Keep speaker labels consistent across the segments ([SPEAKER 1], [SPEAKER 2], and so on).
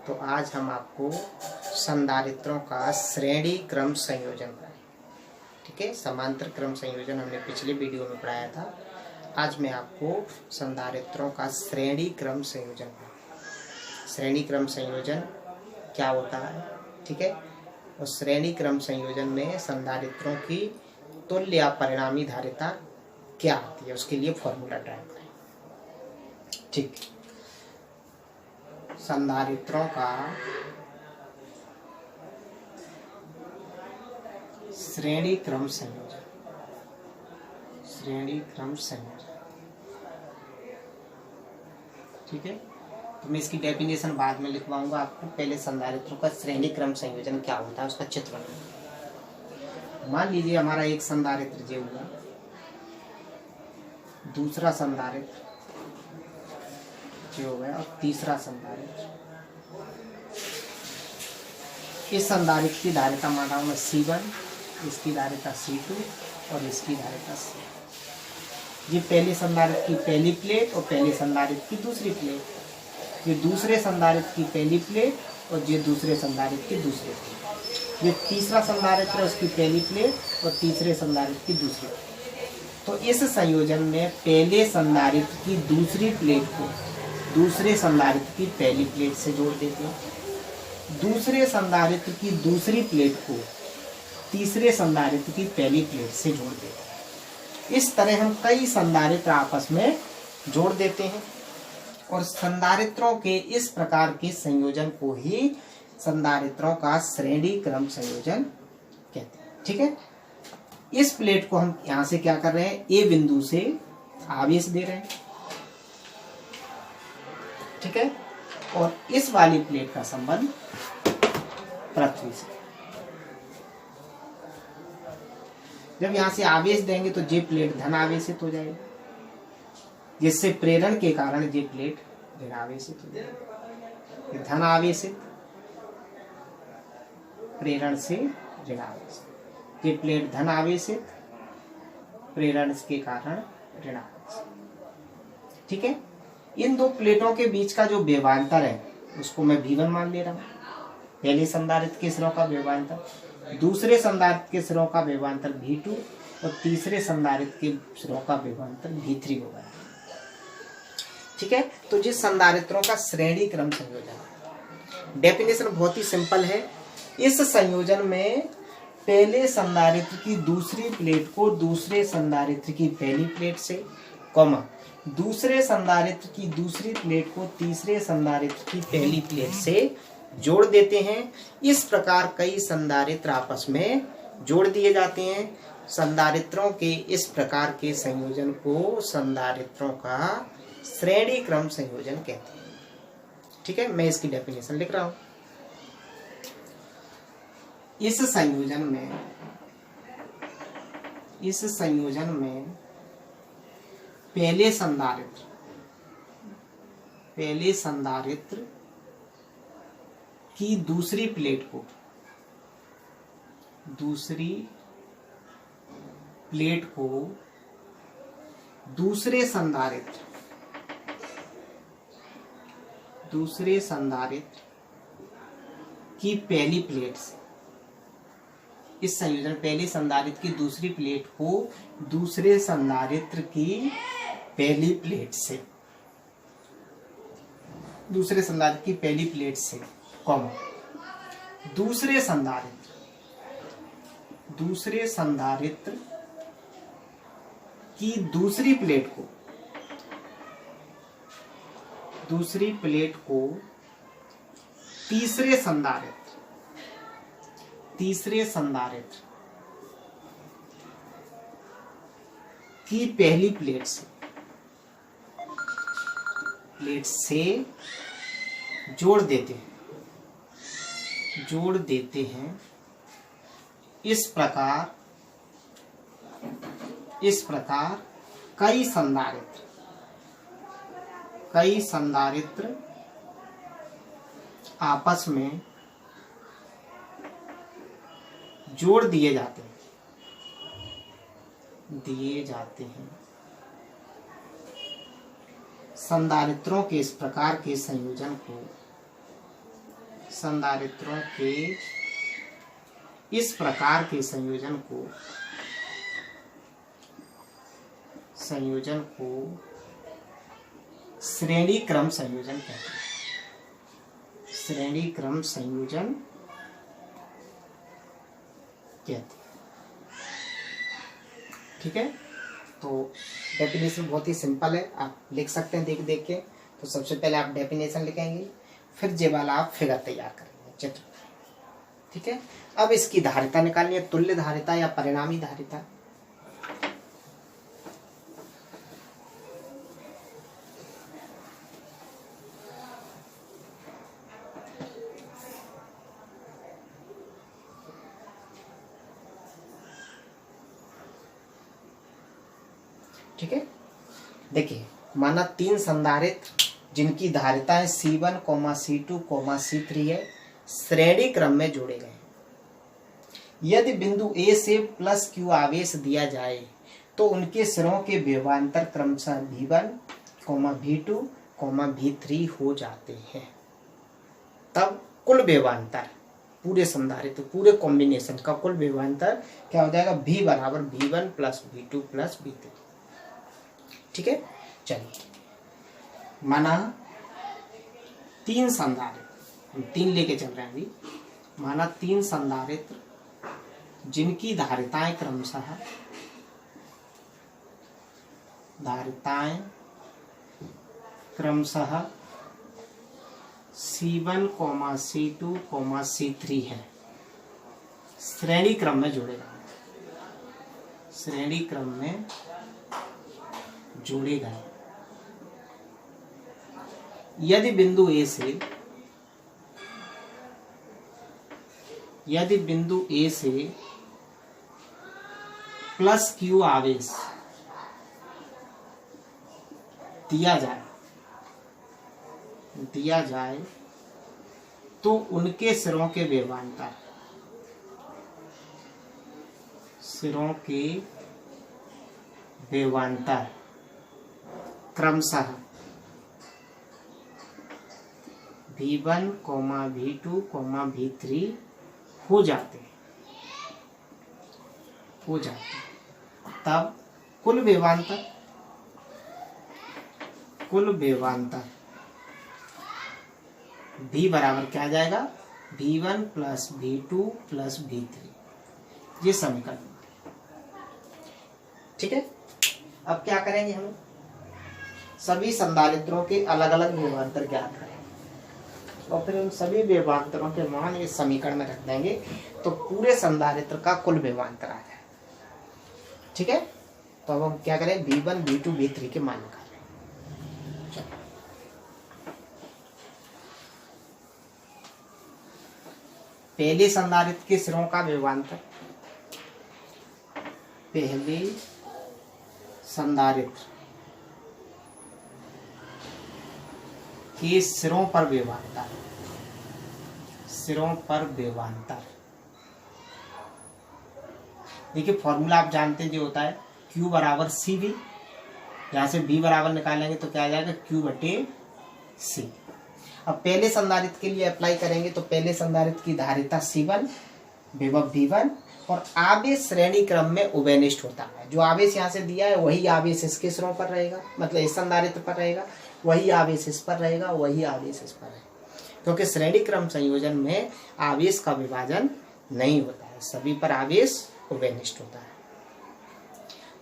[SPEAKER 1] तो आज हम आपको संधारित्रों का श्रेणी क्रम संयोजन पढ़ाएं। ठीक है, समांतर क्रम संयोजन हमने पिछले वीडियो में पढ़ाया था। आज मैं आपको संधारित्रों का श्रेणी क्रम संयोजन पढ़ाऊंगा। श्रेणी क्रम संयोजन क्या होता है? ठीक है, और श्रेणी क्रम संयोजन में संधारित्रों की तुल्य या परिणामी धारिता क्या होती है, उसके लिए फॉर्मूला ड्राइव करें। ठीक, संधारित्रों का श्रेणी क्रम संयोजन, श्रेणी क्रम संयोजन। ठीक है, तो मैं इसकी डेफिनेशन बाद में लिखवाऊंगा आपको। पहले संधारित्रों का श्रेणी क्रम संयोजन क्या होता है उसका चित्र बनाएंगे। मान लीजिए हमारा एक संधारित्र ये हुआ, दूसरा संधारित्र हो गया और तीसरा संधारित्र। इस संधारित्र की धारिता माना मैं C1, इसकी धारिता C2 और इसकी धारिता C। ये पहले संधारित्र की पहली प्लेट और पहले संधारित्र की दूसरी प्लेट। ये दूसरे संधारित्र की पहली प्लेट और ये दूसरे संधारित्र की दूसरी प्लेट। ये तीसरा संधारित्र है, उसकी पहली प्लेट और तीसरे संधारित्र की दूसरी प्लेट। तो इस संयोजन में पहले संधारित्र की दूसरी प्लेट को दूसरे संधारित्र की पहली प्लेट से जोड़ देते हैं। दूसरे संधारित्र की दूसरी प्लेट को तीसरे संधारित्र की पहली प्लेट से जोड़ देते हैं। इस तरह हम कई संधारित्र आपस में जोड़ देते हैं और संधारित्रों के इस प्रकार के संयोजन को ही संधारित्रों का श्रेणी क्रम संयोजन कहते हैं। ठीक है, इस प्लेट को हम यहां से क्या कर रहे हैं, ए बिंदु से आवेश दे रहे हैं। ठीक है, और इस वाली प्लेट का संबंध पृथ्वी से। जब यहां से आवेश देंगे तो ये प्लेट धन आवेशित हो जाएगी, जिससे प्रेरण के कारण ये प्लेट ऋण आवेशित हो जाएगी। धन आवेशित, प्रेरण से ऋण आवेशित। ये प्लेट धन आवेशित, प्रेरण के कारण ऋण आवेशित। ठीक है, इन दो प्लेटों के बीच का जो व्यवांतर है उसको मैं V1 मान ले रहा हूँ। पहले संधारित्र के सिरों का व्यवांतर, दूसरे संधारित्र के सिरों का व्यवांतर V2 और तीसरे संधारित्र के सिरों का व्यवांतर V3 होगा। ठीक है, तो जिस संधारित्रों का श्रेणी क्रम संयोजन, डेफिनेशन बहुत ही सिंपल है। इस संयोजन में पहले संधारित्र की दूसरी प्लेट को दूसरे संधारित्र की पहली प्लेट से, कॉमा दूसरे संधारित्र की दूसरी प्लेट को तीसरे संधारित्र की पहली प्लेट से जोड़ देते हैं। इस प्रकार कई संधारित्र आपस में जोड़ दिए जाते हैं। संधारित्रों के इस प्रकार के संयोजन को संधारित्रों का श्रेणी क्रम संयोजन कहते हैं। ठीक है, मैं इसकी डेफिनेशन लिख रहा हूं। इस संयोजन में पहले संधारित्र की दूसरी प्लेट को दूसरे संधारित्र की पहली प्लेट से, इस संयोजन पहले संधारित्र की दूसरी प्लेट को दूसरे संधारित्र की पहली प्लेट से, दूसरे संधारित्र की पहली प्लेट से, कॉमा दूसरे संधारित्र की दूसरी प्लेट को तीसरे संधारित्र की पहली प्लेट से जोड़ देते हैं। इस प्रकार कई संधारित्र आपस में जोड़ दिए जाते हैं। संधारित्रों के इस प्रकार के संयोजन को संधारित्रों के इस प्रकार के संयोजन को श्रेणी क्रम संयोजन कहते हैं। श्रेणी क्रम संयोजन कहते हैं। ठीक है, तो डेफिनेशन बहुत ही सिंपल है, आप लिख सकते हैं देख देख के। तो सबसे पहले आप डेफिनेशन लिखेंगे, फिर जे वाला आप फिगर तैयार करेंगे, चित्र। ठीक है, अब इसकी धारिता निकालनी है, तुल्य धारिता या परिणामी धारिता। ठीक है, देखिए माना 3 संधारित्र जिनकी धारिताएं C1, C2, C3 है, श्रेणी क्रम में जोड़े गए। यदि बिंदु A से प्लस Q आवेश दिया जाए तो उनके सिरों के विभवांतर क्रमशः V1, V2, V3 हो जाते हैं। तब कुल विभवांतर पूरे संधारित्र पूरे कॉम्बिनेशन का कुल विभवांतर क्या हो जाएगा? V बराबर V1 plus V2 plus V3। ठीक है, चलिए माना 3 संधारित्र, हम 3 लेके चल रहे हैं अभी। माना 3 संधारित्र जिनकी धारिताएं क्रमशः C1, C2, C3 है, श्रेणी क्रम में जोड़े गए। श्रेणी क्रम में जोड़े गए। यदि बिंदु A से प्लस Q आवेश दिया जाए तो उनके सिरों के विभवांतर क्रमशः V1, V2, V3 हो जाते हैं। तब कुल विभवांतर V बराबर क्या आ जाएगा? V1 plus V2 plus V3। ये समीकरण। ठीक है, अब क्या करेंगे? हम सभी संधारित्रों के अलग अलग विभवांतर ज्ञात करेंगे और फिर उन सभी विभवांतरों के मान इस समीकरण में रख देंगे, तो पूरे संधारित्र का कुल विभवांतर आ जाए। ठीक है, तो अब हम क्या करें? V1, V2, V3 के मान निकालें। पहले संधारित्र के सिरों का विभवांतर, पहले संधारित्र के सिरों पर विभवांतर। देखिए फॉर्मूला आप जानते हैं जो होता है Q बराबर CV। यहाँ से V बराबर निकालेंगे तो क्या आ जाएगा? Q बटे C। अब पहले संधारित्र के लिए अप्लाई करेंगे तो पहले संधारित्र की धारिता C1, विभव V1 और आवेश श्रेणी क्रम में उभयनिष्ठ होता है। जो आवेश यहाँ से दिया है वही आवेश इसके सिरों पर रहेगा, मतलब इस संधारित्र पर रहेगा, वही आवेश इस पर रहेगा, वही आवेश इस पर रहेगा। क्योंकि श्रेणी क्रम संयोजन में आवेश का विभाजन नहीं होता है, सभी पर आवेश उभयनिष्ठ होता है।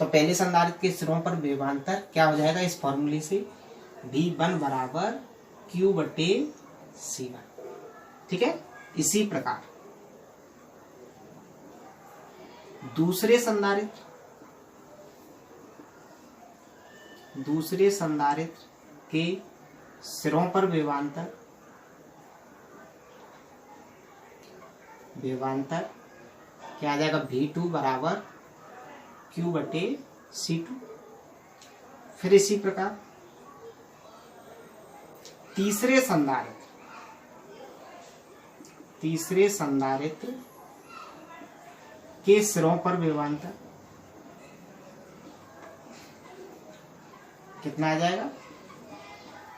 [SPEAKER 1] तो पहले संधारित्र के सिरों पर विभवांतर क्या हो जाएगा? इस फॉर्मूले से V1 बराबर Q बटे C1। ठीक है, इसी प्रकार दूसरे संधारित्र के सिरों पर विभवांतर क्या आ जाएगा? V2 बराबर Q बटे C2। फिर इसी प्रकार तीसरे संधारित्र के सिरों पर विभवांतर कितना आ जाएगा?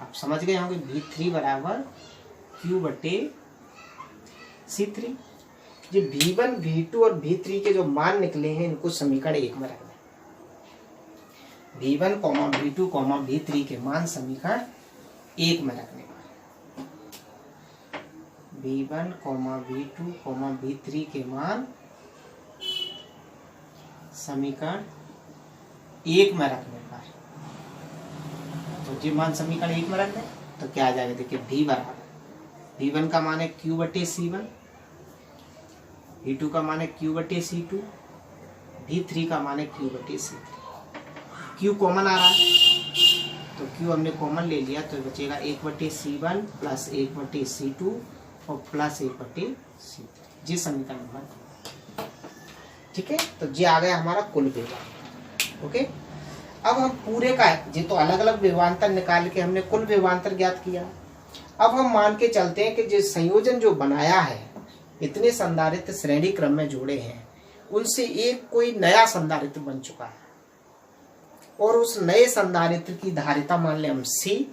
[SPEAKER 1] आप समझ गए होंगे। V3 बराबर Q बटे C3। ये V1 V2 और V3 के जो मान निकले हैं इनको समीकरण 1 में रखना। V1, V2, V3 के मान समीकरण 1 में रखने पर V1, V2, V3 के मान समीकरण 1 में रखने पर, तो ये मान समीकरण 1 में रख दें तो क्या आ जाएगा, देखिए V बराबर V1 का मान है Q/C1, V2 का मान है Q/C2, V3 का मान है Q/C3। Q कॉमन आ रहा है तो Q हमने कॉमन ले लिया तो बचेगा 1/C1 प्लस 1/C2 और प्लस 1/C3। ये समीकरण नंबर, ठीक है। तो ये आ गया हमारा कुल विभवांतर। ओके, अब हम पूरे का ये तो अलग अलग विभवांतर निकाल के हमने कुल विभवांतर ज्ञात किया। अब हम मान के चलते हैं कि जो संयोजन जो बनाया है, इतने संधारित्र श्रेणी क्रम में जोड़े हैं, उनसे एक कोई नया संधारित्र बन चुका है और उस नए संधारित्र की धारिता मान लें हम C,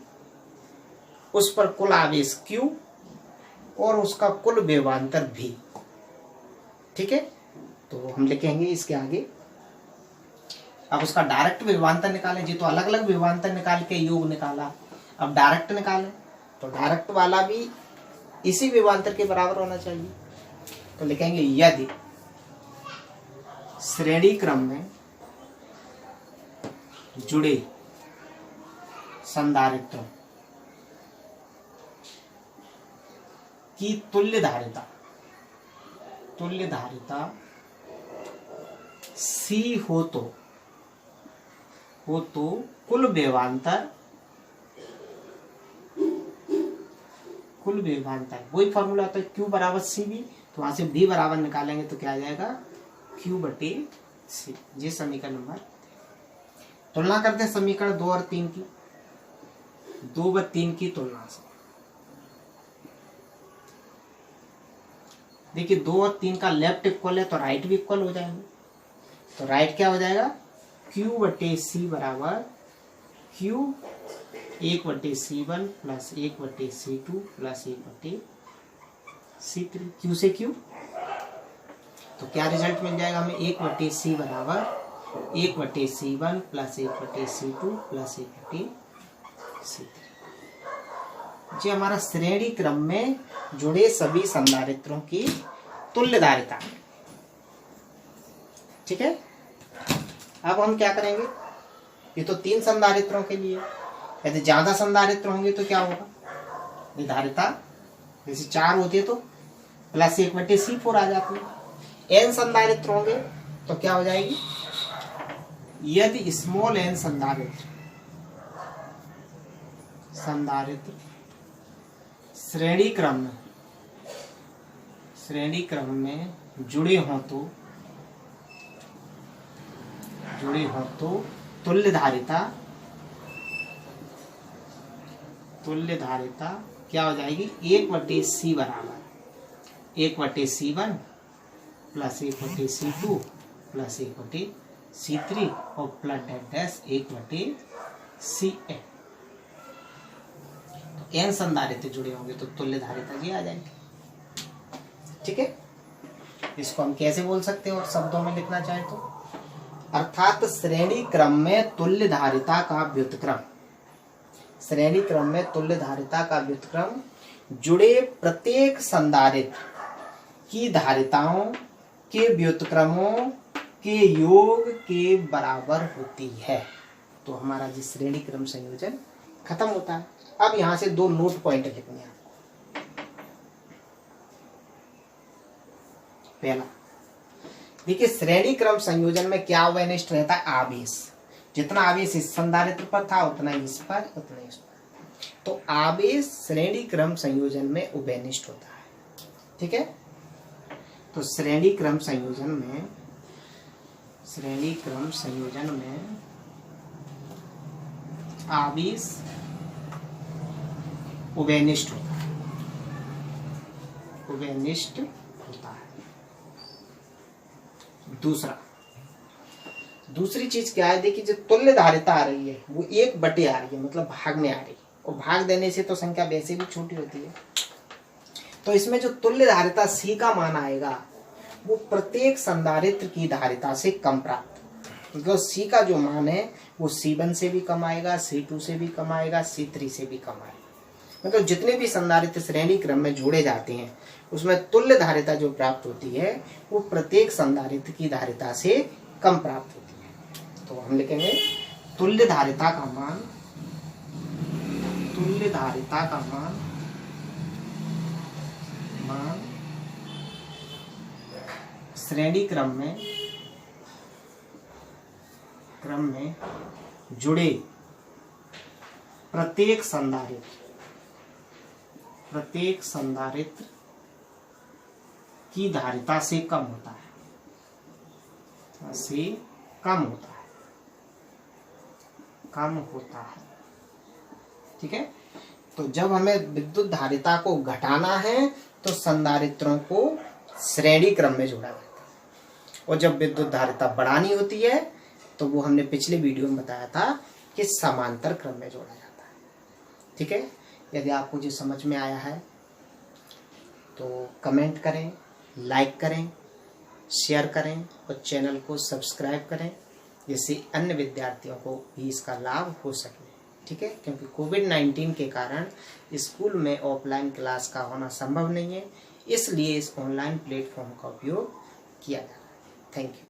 [SPEAKER 1] उस पर कुल आवेश Q और उसका कुल विभवांतर V। ठीक है, तो हम लिखेंगे इसके आगे। अब उसका डायरेक्ट विभवांतर निकालें, जी तो अलग अलग विभवांतर निकाल के योग निकाला, अब डायरेक्ट निकालें तो डायरेक्ट वाला भी इसी विभवांतर के बराबर होना चाहिए। तो लिखेंगे यदि श्रेणी क्रम में जुड़े संधारित्रों की तुल्य धारिता C हो तो कुल विभवांतर वही फॉर्मूला होता है Q बराबर CV, तो वहां से V बराबर निकालेंगे तो क्या आ जाएगा Q/C। ये समीकरण नंबर। तुलना करते हैं समीकरण 2 और 3 की, 2 व 3 की तुलना से। देखिए 2 और 3 का लेफ्ट इक्वल है तो राइट भी इक्वल हो जाएंगे। तो राइट क्या हो जाएगा, Q/C बराबर Q 1/C1 plus 1/C2 plus 1/C3। Q से Q तो क्या रिजल्ट मिल जाएगा हमें, 1/C बराबर 1/C1 plus 1/C2 plus 1/C3। ये हमारा श्रेणी क्रम में जुड़े सभी संधारित्रों की तुल्य धारिता। ठीक है, अब हम क्या करेंगे, ये तो 3 संधारित्रों के लिए, यदि ज्यादा संधारित्र होंगे तो क्या होगा, ये धारिता जैसे 4 होती है तो प्लस 1/C4 आ जाती है। n संधारित्र होंगे तो क्या हो जाएगी, यदि स्मॉल n संधारित्र श्रेणी क्रम में जुड़े हों तो तुल्य धारिता क्या हो जाएगी, 1/C बराबर 1/C1 plus 1/C2 plus 1/C3 और प्लस डैश 1/CN। तो n संधारित्र जुड़े होंगे तो तुल्य धारिता जी आ जाएगी। ठीक है, इसको हम कैसे बोल सकते हैं और शब्दों में लिखना चाहे तो, अर्थात श्रेणी क्रम में तुल्य धारिता का व्युत्क्रम जुड़े प्रत्येक संधारित्र की धारिताओं के व्युत्क्रमों के योग के बराबर होती है। तो हमारा जिस श्रेणी क्रम संयोजन खत्म होता है। अब यहां से 2 नोट पॉइंट लिखने हैं। पहला, देखिए श्रेणी क्रम संयोजन में क्या उभयनिष्ठ रहता है, आवेश। जितना आवेश इस संधारित्र पर था उतना ही इस पर, उतना ही इस पर। तो आवेश श्रेणी क्रम संयोजन में उभयनिष्ठ होता है। ठीक है, तो श्रेणी क्रम संयोजन में आवेश उभयनिष्ठ होता है। दूसरी चीज क्या है, देखिए जो तुल्य धारिता आ रही है वो 1/, आ रही है, मतलब भाग में आ रही है, और भाग देने से तो संख्या वैसे भी छोटी होती है। तो इसमें जो तुल्य धारिता C का मान आएगा वो प्रत्येक संधारित्र की धारिता से कम प्राप्त, मतलब C का जो मान है वो C1 से भी कम आएगा, C2 से भी कम आएगा, C3 से भी कम आएगा। मतलब जितने भी संधारित्र श्रेणी क्रम में जोड़े जाते हैं उसमें तुल्य धारिता जो प्राप्त होती है वो प्रत्येक संधारित्र की धारिता से कम प्राप्त होती है। तो हम लिखेंगे तुल्य धारिता का मान, तुल्य धारिता का मान श्रेणी क्रम में जुड़े प्रत्येक संधारित्र की धारिता से कम होता है, कम होता है। ठीक है, तो जब हमें विद्युत धारिता को घटाना है तो संधारित्रों को श्रेणी क्रम में जोड़ा जाता है, और जब विद्युत धारिता बढ़ानी होती है तो वो हमने पिछले वीडियो में बताया था कि समांतर क्रम में जोड़ा जाता है। ठीक है, यदि आपको जो समझ में आया है तो कमेंट करें, लाइक करें, शेयर करें और चैनल को सब्सक्राइब करें, जिससे अन्य विद्यार्थियों को भी इसका लाभ हो सके। ठीक है, क्योंकि कोविड-19 के कारण स्कूल में ऑफलाइन क्लास का होना संभव नहीं है, इसलिए इस ऑनलाइन प्लेटफॉर्म का उपयोग किया जा रहा है। Thank you.